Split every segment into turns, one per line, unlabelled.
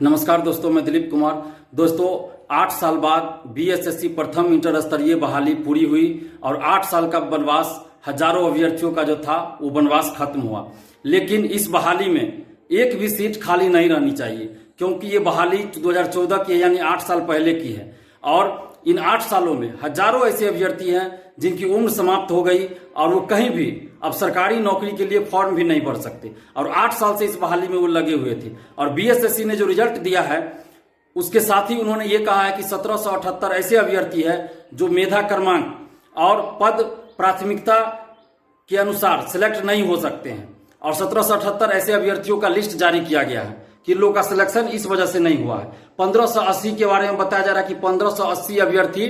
नमस्कार दोस्तों, मैं दिलीप कुमार। दोस्तों, 8 साल बाद बीएसएससी प्रथम इंटर स्तरीय बहाली पूरी हुई और 8 साल का वनवास हजारों अभ्यर्थियों का जो था वो वनवास खत्म हुआ। लेकिन इस बहाली में एक भी सीट खाली नहीं रहनी चाहिए, क्योंकि ये बहाली 2014 की यानी 8 साल पहले की है और इन 8 सालों में हजारों ऐसे अभ्यर्थी हैं जिनकी उम्र समाप्त हो गई और वो कहीं भी अब सरकारी नौकरी के लिए फॉर्म भी नहीं भर सकते और 8 साल से इस बहाली में वो लगे हुए थे। और बीएसएससी ने जो रिजल्ट दिया है उसके साथ ही उन्होंने ये कहा है कि 1778 ऐसे अभ्यर्थी है जो मेधा क्रमांक और पद प्राथमिकता के अनुसार सिलेक्ट नहीं हो सकते हैं और 1778 ऐसे अभ्यर्थियों का लिस्ट जारी किया गया है कि लोगों का सिलेक्शन इस वजह से नहीं हुआ है। 1580 के बारे में बताया जा रहा है कि 1580 अभ्यर्थी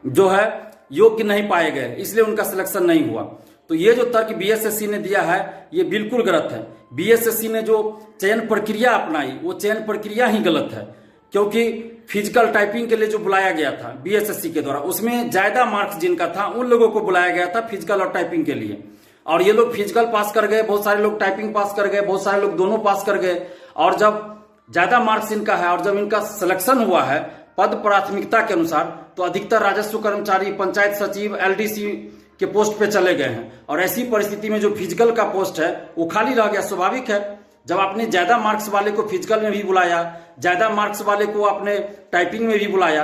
जो है योग्य नहीं पाए गए, इसलिए उनका सिलेक्शन नहीं हुआ। तो ये जो तर्क बीएसएससी ने दिया है ये बिल्कुल गलत है। बीएसएससी ने जो चयन प्रक्रिया अपनाई वो चयन प्रक्रिया ही गलत है, क्योंकि फिजिकल टाइपिंग के लिए जो बुलाया गया था बीएसएससी के द्वारा उसमें ज्यादा मार्क्स जिनका था उन लोगों को बुलाया गया था फिजिकल और टाइपिंग के लिए, और ये लोग फिजिकल पास कर गए, बहुत सारे लोग टाइपिंग पास कर गए, बहुत सारे लोग दोनों पास कर गए। और जब ज्यादा मार्क्स इनका है और जब इनका सिलेक्शन हुआ है पद प्राथमिकता के अनुसार तो अधिकतर राजस्व कर्मचारी, पंचायत सचिव, एलडीसी के पोस्ट पे चले गए हैं। और ऐसी परिस्थिति में जो फिजिकल का पोस्ट है वो खाली रह गया। स्वाभाविक है, जब आपने ज्यादा मार्क्स वाले को फिजिकल में भी बुलाया, ज्यादा मार्क्स वाले को आपने टाइपिंग में भी बुलाया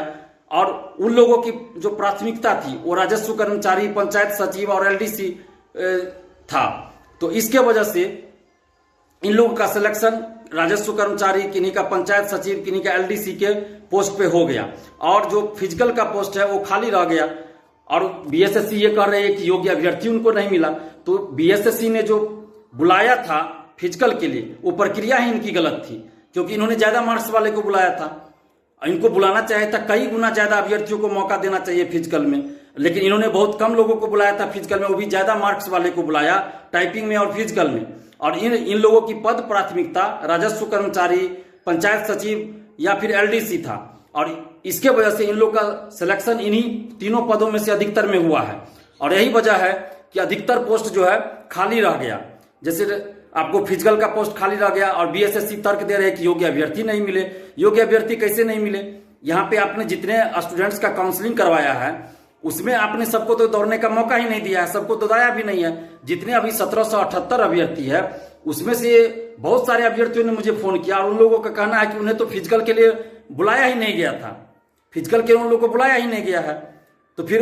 और उन लोगों की जो प्राथमिकता थी वो राजस्व कर्मचारी, पंचायत सचिव और एलडीसी था, तो इसके वजह से इन लोगों का सिलेक्शन राजस्व कर्मचारी, किन्हीं का पंचायत सचिव, किन्हीं का एलडीसी के पोस्ट पे हो गया और जो फिजिकल का पोस्ट है वो खाली रह गया। और बीएसएससी ये कह रहे हैं कि योग्य अभ्यर्थी उनको नहीं मिला। तो बीएसएससी ने जो बुलाया था फिजिकल के लिए वो प्रक्रिया ही इनकी गलत थी, क्योंकि इन्होंने ज्यादा मार्क्स वाले को बुलाया था। इनको बुलाना चाहिए था, कई गुना ज्यादा अभ्यर्थियों को मौका देना चाहिए फिजिकल में, लेकिन इन्होंने बहुत कम लोगों को बुलाया था फिजिकल में, वो भी ज्यादा मार्क्स वाले को बुलाया टाइपिंग में और फिजिकल में। और इन लोगों की पद प्राथमिकता राजस्व कर्मचारी, पंचायत सचिव या फिर एलडीसी था और इसके वजह से इन लोगों का सिलेक्शन इन्हीं तीनों पदों में से अधिकतर में हुआ है। और यही वजह है कि अधिकतर पोस्ट जो है खाली रह गया। जैसे आपको फिजिकल का पोस्ट खाली रह गया और बीएसएससी तर्क दे रहे हैं कि योग्य अभ्यर्थी नहीं मिले। योग्य अभ्यर्थी कैसे नहीं मिले? यहाँ पे आपने जितने स्टूडेंट्स का काउंसलिंग करवाया है उसमें आपने सबको तो दौड़ने का मौका ही नहीं दिया है, सबको दौड़ाया भी नहीं है। जितने अभी 1778 अभ्यर्थी है उसमें से बहुत सारे अभ्यर्थियों ने मुझे फोन किया और उन लोगों का कहना है कि उन्हें तो फिजिकल के लिए बुलाया ही नहीं गया था, फिजिकल के उन लोगों को बुलाया ही नहीं गया है। तो फिर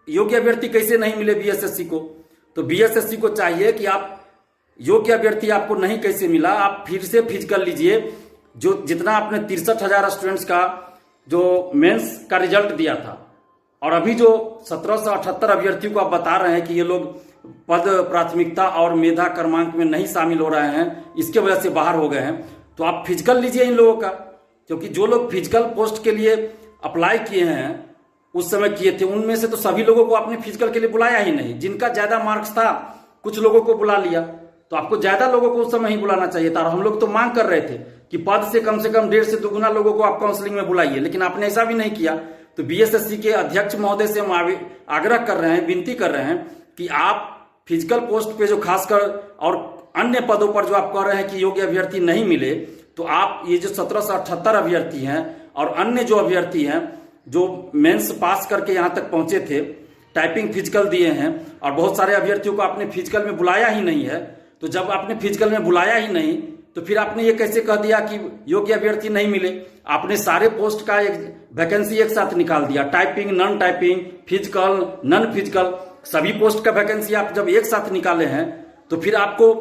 योग्य अभ्यर्थी कैसे नहीं मिले बीएसएससी को? तो बीएसएससी को चाहिए कि आप योग्य अभ्यर्थी आपको नहीं कैसे मिला, आप फिर से फिजिकल लीजिए। जो जितना आपने 63,000 स्टूडेंट्स का जो मेंस का रिजल्ट दिया था और अभी जो 1778 अभ्यर्थियों को आप बता रहे हैं कि ये लोग पद प्राथमिकता और मेधा क्रमांक में नहीं शामिल हो रहे हैं, इसके वजह से बाहर हो गए हैं, तो आप फिजिकल लीजिए इन लोगों का। क्योंकि जो लोग फिजिकल पोस्ट के लिए अप्लाई किए हैं उस समय किए थे उनमें से तो सभी लोगों को आपने फिजिकल के लिए बुलाया ही नहीं। जिनका ज्यादा मार्क्स था कुछ लोगों को बुला लिया, तो आपको ज्यादा लोगों को उस समय ही बुलाना चाहिए था। और हम लोग तो मांग कर रहे थे कि पद से कम 1.5 से 2 गुना लोगों को आप काउंसलिंग में बुलाइए, लेकिन आपने ऐसा भी नहीं किया। तो बीएसएससी के अध्यक्ष महोदय से हम आग्रह कर रहे हैं, विनती कर रहे हैं कि आप फिजिकल पोस्ट पे जो खासकर और अन्य पदों पर जो आप कह रहे हैं कि योग्य अभ्यर्थी नहीं मिले, तो आप ये जो 1778 अभ्यर्थी हैं और अन्य जो अभ्यर्थी हैं जो मेंस पास करके यहाँ तक पहुंचे थे, टाइपिंग फिजिकल दिए हैं और बहुत सारे अभ्यर्थियों को आपने फिजिकल में बुलाया ही नहीं है। तो जब आपने फिजिकल में बुलाया ही नहीं तो फिर आपने ये कैसे कह दिया कि योग्य अभ्यर्थी नहीं मिले? आपने सारे पोस्ट का एक वैकेंसी एक साथ निकाल दिया, typing, non typing, physical, non physical, सभी पोस्ट का वैकेंसी आप जब एक साथ निकाले हैं तो फिर आपको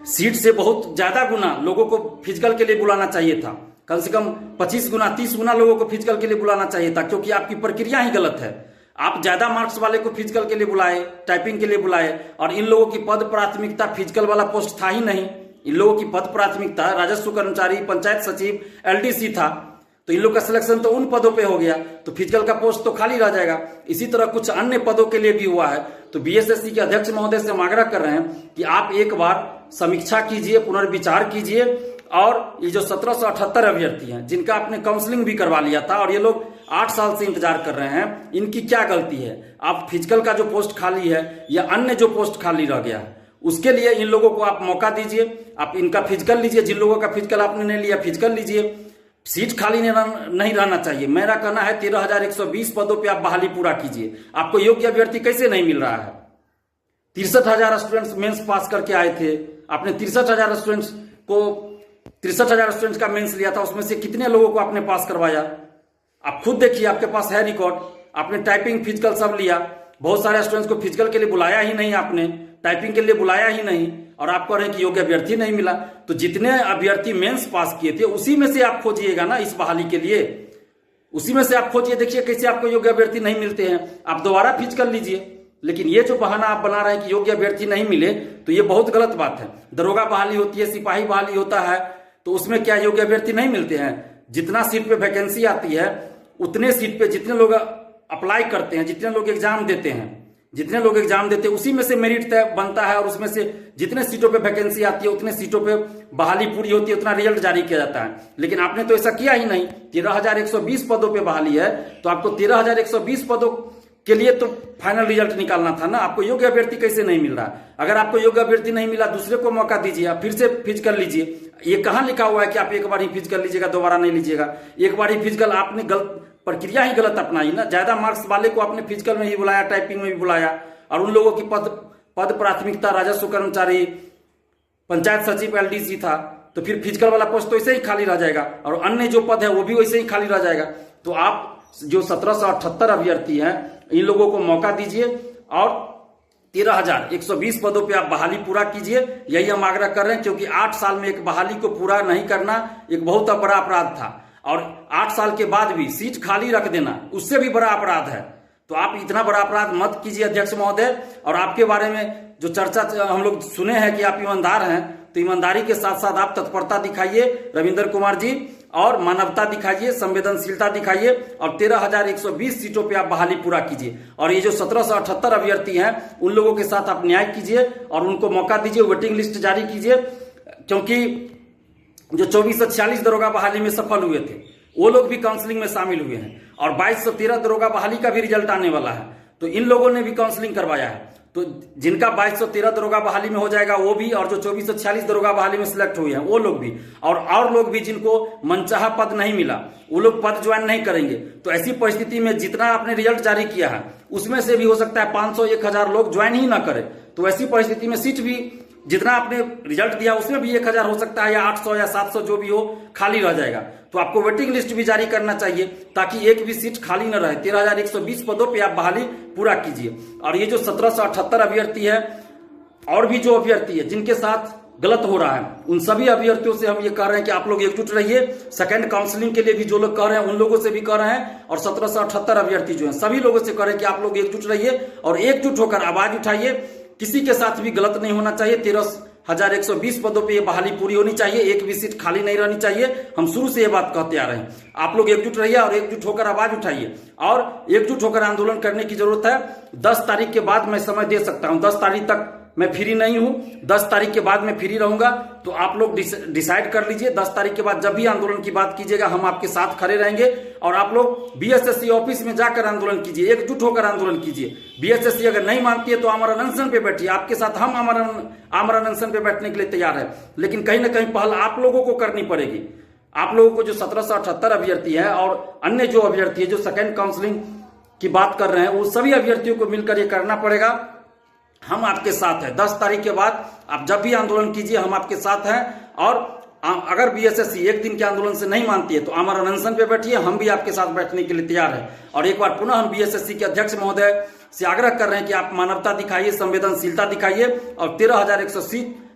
सीट से बहुत ज्यादा गुना लोगों को फिजिकल के लिए बुलाना चाहिए था। कम से कम 25 गुना 30 गुना लोगों को फिजिकल के लिए बुलाना चाहिए था, क्योंकि आपकी प्रक्रिया ही गलत है। आप ज्यादा मार्क्स वाले को फिजिकल के लिए बुलाए, टाइपिंग के लिए बुलाए और इन लोगों की पद प्राथमिकता फिजिकल वाला पोस्ट था ही नहीं। इन लोगों की पद प्राथमिकता राजस्व कर्मचारी, पंचायत सचिव, एलडीसी था, तो इन लोग का सिलेक्शन तो उन पदों पे हो गया, तो फिजिकल का पोस्ट तो खाली रह जाएगा। इसी तरह कुछ अन्य पदों के लिए भी हुआ है। तो बीएसएससी के अध्यक्ष महोदय से हम आग्रह कर रहे हैं कि आप एक बार समीक्षा कीजिए, पुनर्विचार कीजिए और ये जो 1778 अभ्यर्थी हैं जिनका आपने काउंसलिंग भी करवा लिया था और ये लोग 8 साल से इंतजार कर रहे हैं, इनकी क्या गलती है? आप फिजिकल का जो पोस्ट खाली है या अन्य जो पोस्ट खाली रह गया है उसके लिए इन लोगों को आप मौका दीजिए, आप इनका फिजिकल लीजिए, जिन लोगों का फिजिकल आपने नहीं लिया फिजिकल लीजिए। सीट खाली नहीं रहना चाहिए। मेरा कहना है 13,120 पदों पे आप बहाली पूरा कीजिए। आपको योग्य अभ्यर्थी कैसे नहीं मिल रहा है? 63,000 स्टूडेंट्स मेंस पास करके आए थे, आपने 63,000 स्टूडेंट्स का मेंस लिया था, उसमें से कितने लोगों को आपने पास करवाया? आप खुद देखिए, आपके पास है रिकॉर्ड। आपने टाइपिंग फिजिकल सब लिया, बहुत सारे स्टूडेंट्स को फिजिकल के लिए बुलाया ही नहीं, आपने टाइपिंग के लिए बुलाया ही नहीं, और आप कह रहे हैं कि योग्य अभ्यर्थी नहीं मिला। तो जितने अभ्यर्थी मेंस पास किए थे उसी में से आप खोजिएगा ना इस बहाली के लिए, उसी में से आप खोजिए, देखिए कैसे आपको योग्य अभ्यर्थी नहीं मिलते हैं। आप दोबारा फिजिकल लीजिए। लेकिन ये जो बहाना आप बना रहे हैं कि योग्य अभ्यर्थी नहीं मिले, तो ये बहुत गलत बात है। दरोगा बहाली होती है, सिपाही बहाली होता है, तो उसमें क्या योग्य अभ्यर्थी नहीं मिलते हैं? जितना सीट पे वैकेंसी आती है उतने सीट पे जितने लोग अप्लाई करते हैं, जितने लोग एग्जाम देते हैं, उसी में से मेरिट तय बनता है, और उसमें से जितने सीटों पे वैकेंसी आती है उतने सीटों पे बहाली पूरी होती है, उतना रिजल्ट जारी किया जाता है। लेकिन आपने तो ऐसा किया ही नहीं। 13,120 पदों पे बहाली है, तो आपको 13,120 पदों के लिए तो फाइनल रिजल्ट निकालना था ना। आपको योग्य अभ्यर्थी कैसे नहीं मिल रहा? अगर आपको योग्य अभ्यर्थी नहीं मिला, दूसरे को मौका दीजिए, आप फिर से फिजिकल लीजिए। ये कहां लिखा हुआ है कि आप एक बार ही फिजिकल लीजिएगा, दोबारा नहीं लीजिएगा? एक बार ही फिजिकल, आपने गलत प्रक्रिया ही गलत अपनाई ना। ज्यादा मार्क्स वाले को आपने फिजिकल में ही बुलाया, टाइपिंग में भी बुलाया, और उन लोगों की पद प्राथमिकता राजस्व कर्मचारी, पंचायत सचिव, एलडीसी था, तो फिर फिजिकल वाला पोस्ट तो ऐसे ही खाली रह जाएगा, और अन्य जो पद है वो भी वैसे ही खाली रह जाएगा। तो आप जो 1778 अभ्यर्थी हैं, इन लोगों को मौका दीजिए और 13,120 पदों पे आप बहाली पूरा कीजिए। यही हम आग्रह कर रहे हैं, क्योंकि 8 साल में एक बहाली को पूरा नहीं करना एक बहुत बड़ा अपराध था, और 8 साल के बाद भी सीट खाली रख देना उससे भी बड़ा अपराध है। तो आप इतना बड़ा अपराध मत कीजिए अध्यक्ष महोदय। और आपके बारे में जो चर्चा हम लोग सुने हैं कि आप ईमानदार हैं, तो ईमानदारी के साथ साथ आप तत्परता दिखाइए रविंदर कुमार जी, और मानवता दिखाइए, संवेदनशीलता दिखाइए, और 13,120 सीटों पे आप बहाली पूरा कीजिए। और ये जो 1778 अभ्यर्थी हैं उन लोगों के साथ आप न्याय कीजिए और उनको मौका दीजिए, वेटिंग लिस्ट जारी कीजिए। क्योंकि जो 2446 दरोगा बहाली में सफल हुए थे वो लोग भी काउंसलिंग में शामिल हुए हैं, और 2213 दरोगा बहाली का भी रिजल्ट आने वाला है, तो इन लोगों ने भी काउंसलिंग करवाया है। तो जिनका 2213 दरोगा बहाली में हो जाएगा वो भी, और जो 2446 दरोगा बहाली में सिलेक्ट हुए हैं वो लोग भी, और लोग भी जिनको मनचाहा पद नहीं मिला वो लोग पद ज्वाइन नहीं करेंगे। तो ऐसी परिस्थिति में जितना आपने रिजल्ट जारी किया है उसमें से भी हो सकता है 500 1000 लोग ज्वाइन ही ना करें। तो ऐसी परिस्थिति में सीट भी जितना आपने रिजल्ट दिया उसमें भी 1000 हो सकता है, या 800 या 700 जो भी हो खाली रह जाएगा। तो आपको वेटिंग लिस्ट भी जारी करना चाहिए ताकि एक भी सीट खाली न रहे। 13,120 पदों पे आप बहाली पूरा कीजिए। और ये जो 1778 अभ्यर्थी है, और भी जो अभ्यर्थी है जिनके साथ गलत हो रहा है, उन सभी अभ्यर्थियों से हम ये कह रहे हैं कि आप लोग एकजुट रहिए। सेकंड काउंसलिंग के लिए भी जो लोग कह रहे हैं उन लोगों से भी कह रहे हैं, और 1778 अभ्यर्थी जो है सभी लोगों से कह रहे हैं कि आप लोग एकजुट रहिए और एकजुट होकर आवाज उठाइए। किसी के साथ भी गलत नहीं होना चाहिए। 13,120 पदों पे ये बहाली पूरी होनी चाहिए, एक भी सीट खाली नहीं रहनी चाहिए। हम शुरू से ये बात कहते आ रहे हैं। आप लोग एकजुट रहिए और एकजुट होकर आवाज उठाइए, और एकजुट होकर आंदोलन करने की जरूरत है। 10 तारीख के बाद मैं समय दे सकता हूं, 10 तारीख तक मैं फ्री नहीं हूं, 10 तारीख के बाद मैं फ्री रहूंगा। तो आप लोग डिसाइड कर लीजिए, 10 तारीख के बाद जब भी आंदोलन की बात कीजिएगा हम आपके साथ खड़े रहेंगे। और आप लोग बीएसएससी ऑफिस में जाकर आंदोलन कीजिए, एकजुट होकर आंदोलन कीजिए। बीएसएससी अगर नहीं मानती है तो आमरण अनशन पे बैठिए, आपके साथ हम आमरण अनशन पे बैठने के लिए तैयार है। लेकिन कहीं ना कहीं पहल आप लोगों को करनी पड़ेगी। आप लोगों को जो 1778 अभ्यर्थी है और अन्य जो अभ्यर्थी है जो सेकेंड काउंसलिंग की बात कर रहे हैं, वो सभी अभ्यर्थियों को मिलकर ये करना पड़ेगा। हम आपके साथ हैं। 10 तारीख के बाद आप जब भी आंदोलन कीजिए हम आपके साथ हैं। और अगर बीएसएससी एक दिन के आंदोलन से नहीं मानती है तो आमरण अनशन पे बैठिए, हम भी आपके साथ बैठने के लिए तैयार हैं। और एक बार पुनः हम बीएसएससी के अध्यक्ष महोदय से आग्रह कर रहे हैं कि आप मानवता दिखाइए, संवेदनशीलता दिखाइए, और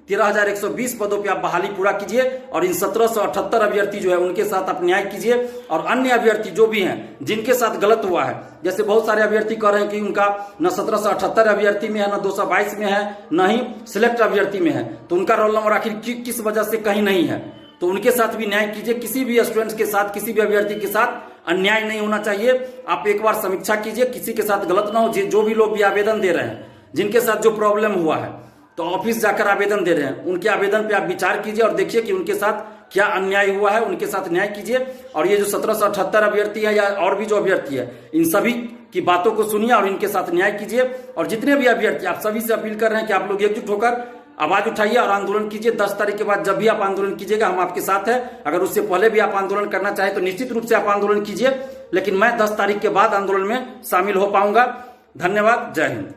13,120 पदों पे आप बहाली पूरा कीजिए। और इन 1778 अभ्यर्थी जो है उनके साथ आप न्याय कीजिए। और अन्य अभ्यर्थी जो भी हैं जिनके साथ गलत हुआ है, जैसे बहुत सारे अभ्यर्थी कह रहे हैं कि उनका न 1778 अभ्यर्थी में है, न 222 में है, न ही सिलेक्ट अभ्यर्थी में है, तो उनका रोल नंबर आखिर किस वजह से कहीं नहीं है, तो उनके साथ भी न्याय कीजिए। किसी भी स्टूडेंट्स के साथ, किसी भी अभ्यर्थी के साथ अन्याय नहीं होना चाहिए। आप एक बार समीक्षा कीजिए, किसी के साथ गलत ना हो। जो भी लोग भी आवेदन दे रहे हैं, जिनके साथ जो प्रॉब्लम हुआ है, तो ऑफिस जाकर आवेदन दे रहे हैं, उनके आवेदन पे आप विचार कीजिए और देखिए कि उनके साथ क्या अन्याय हुआ है, उनके साथ न्याय कीजिए। और ये जो 1778 अभ्यर्थी है या और भी जो अभ्यर्थी है, इन सभी की बातों को सुनिए और इनके साथ न्याय कीजिए। और जितने भी अभ्यर्थी, आप सभी से अपील कर रहे हैं कि आप लोग एकजुट होकर आवाज उठाइए और आंदोलन कीजिए। 10 तारीख के बाद जब भी आप आंदोलन कीजिएगा हम आपके साथ हैं। अगर उससे पहले भी आप आंदोलन करना चाहें तो निश्चित रूप से आप आंदोलन कीजिए, लेकिन मैं 10 तारीख के बाद आंदोलन में शामिल हो पाऊंगा। धन्यवाद। जय हिंद।